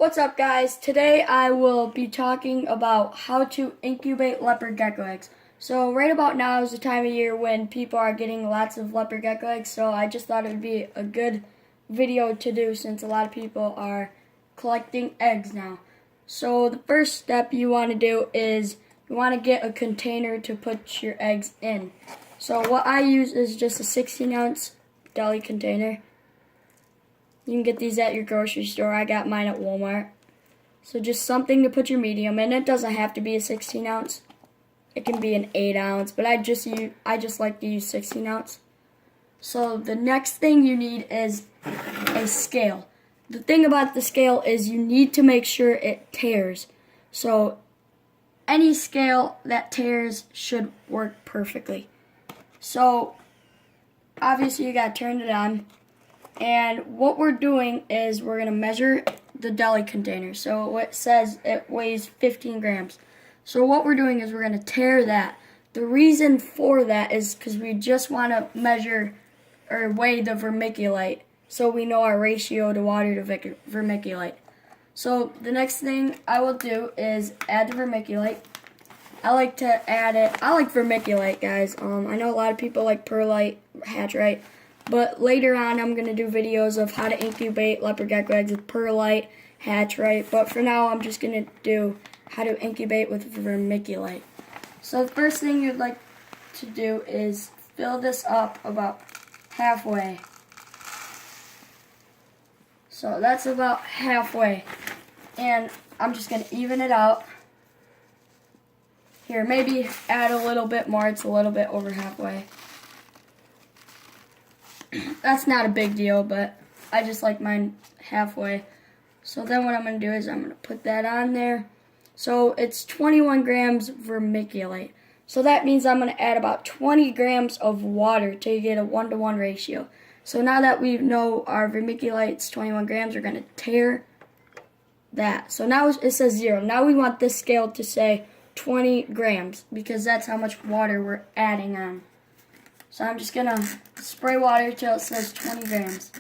What's up, guys? Today I will be talking about how to incubate leopard gecko eggs. So right about now is the time of year when people are getting lots of leopard gecko eggs, so I just thought it would be a good video to do since a lot of people are collecting eggs now. So the first step you want to do is you want to get a container to put your eggs in. So what I use is just a 16-ounce deli container. You can get these at your grocery store. I got mine at Walmart. So just something to put your medium in. It doesn't have to be a 16-ounce. It can be an 8-ounce, but I just like to use 16-ounce. So the next thing you need is a scale. The thing about the scale is you need to make sure it tears. So any scale that tears should work perfectly. So obviously you got to turn it on. And what we're doing is we're going to measure the deli container. So it says it weighs 15 grams. So what we're doing is we're going to tare that. The reason for that is because we just want to measure or weigh the vermiculite so we know our ratio to water to vermiculite. So the next thing I will do is add the vermiculite. I like to add it. I like vermiculite, guys. I know a lot of people like perlite, hatchite. But later on, I'm going to do videos of how to incubate leopard gecko eggs with perlite, hatchite. But for now, I'm just going to do how to incubate with vermiculite. So the first thing you'd like to do is fill this up about halfway. So that's about halfway. And I'm just going to even it out. Here, maybe add a little bit more. It's a little bit over halfway. That's not a big deal, but I just like mine halfway. So then what I'm going to do is I'm going to put that on there. So it's 21 grams vermiculite. So that means I'm going to add about 20 grams of water to get a 1-to-1 ratio. So now that we know our vermiculite's 21 grams, we're going to tare that. So now it says 0. Now we want this scale to say 20 grams because that's how much water we're adding on. So I'm just going to spray water till it says 20 grams.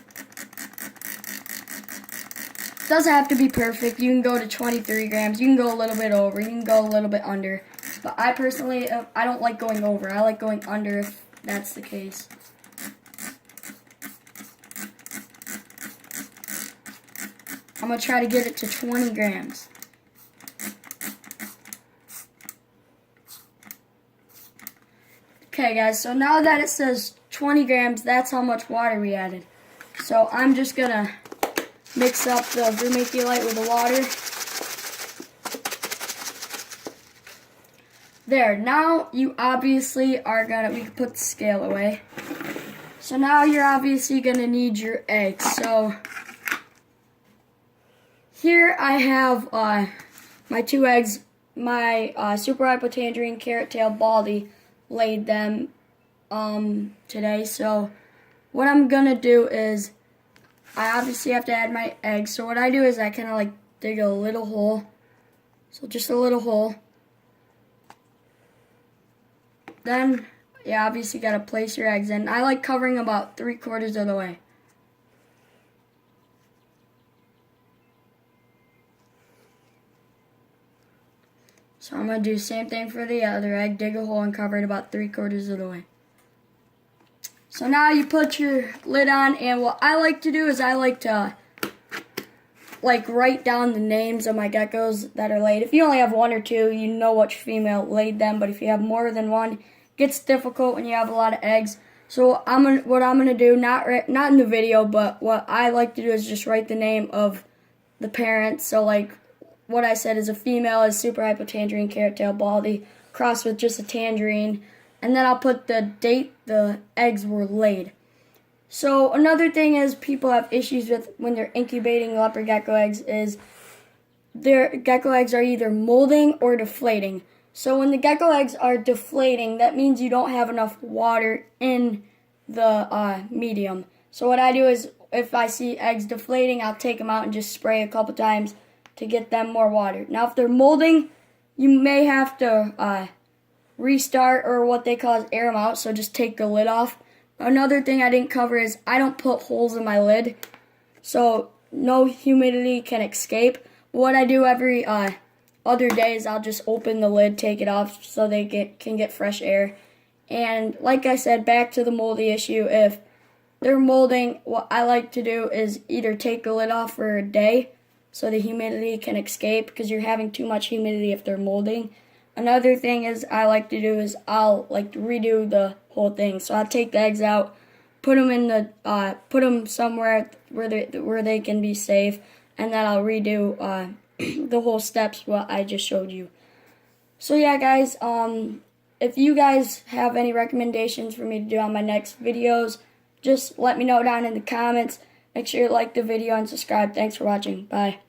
It doesn't have to be perfect. You can go to 23 grams. You can go a little bit over. You can go a little bit under. But I personally, I don't like going over. I like going under if that's the case. I'm going to try to get it to 20 grams. Okay, guys, so now that it says 20 grams, that's how much water we added. So I'm just going to mix up the vermiculite with the water. There, now you obviously are we can put the scale away. So now you're obviously going to need your eggs. So here I have my 2 eggs, my super hypo tangerine carrot tail baldy. Laid them today. So what I'm gonna do is I obviously have to add my eggs. So what I do is I kind of like dig a little hole. So just a little hole. Then you obviously gotta place your eggs in. I like covering about 3/4 of the way. So I'm going to do the same thing for the other egg. Dig a hole and cover it about 3/4 of the way. So now you put your lid on, and what I like to do is I like to write down the names of my geckos that are laid. If you only have 1 or 2, you know which female laid them. But if you have more than 1, it gets difficult when you have a lot of eggs. So what I'm gonna do, not in the video, but what I like to do is just write the name of the parents. So like, what I said is a female is super hypo tangerine carrot tail baldy crossed with just a tangerine, and then I'll put the date the eggs were laid. So another thing is people have issues with when they're incubating leopard gecko eggs is their gecko eggs are either molding or deflating. So when the gecko eggs are deflating, that means you don't have enough water in the medium. So what I do is if I see eggs deflating, I'll take them out and just spray a couple times to get them more water. Now, if they're molding, you may have to restart or what they call is air them out, so just take the lid off. Another thing I didn't cover is I don't put holes in my lid, so no humidity can escape. what I do every other day is I'll just open the lid, take it off so they can get fresh air. And like I said, back to the moldy issue, if they're molding, what I like to do is either take the lid off for a day so the humidity can escape, because you're having too much humidity if they're molding. Another thing is I like to do is I'll like redo the whole thing. So I'll take the eggs out, put them somewhere where they can be safe, and then I'll redo the whole steps what I just showed you. So yeah, guys, if you guys have any recommendations for me to do on my next videos, just let me know down in the comments. Make sure you like the video and subscribe. Thanks for watching. Bye.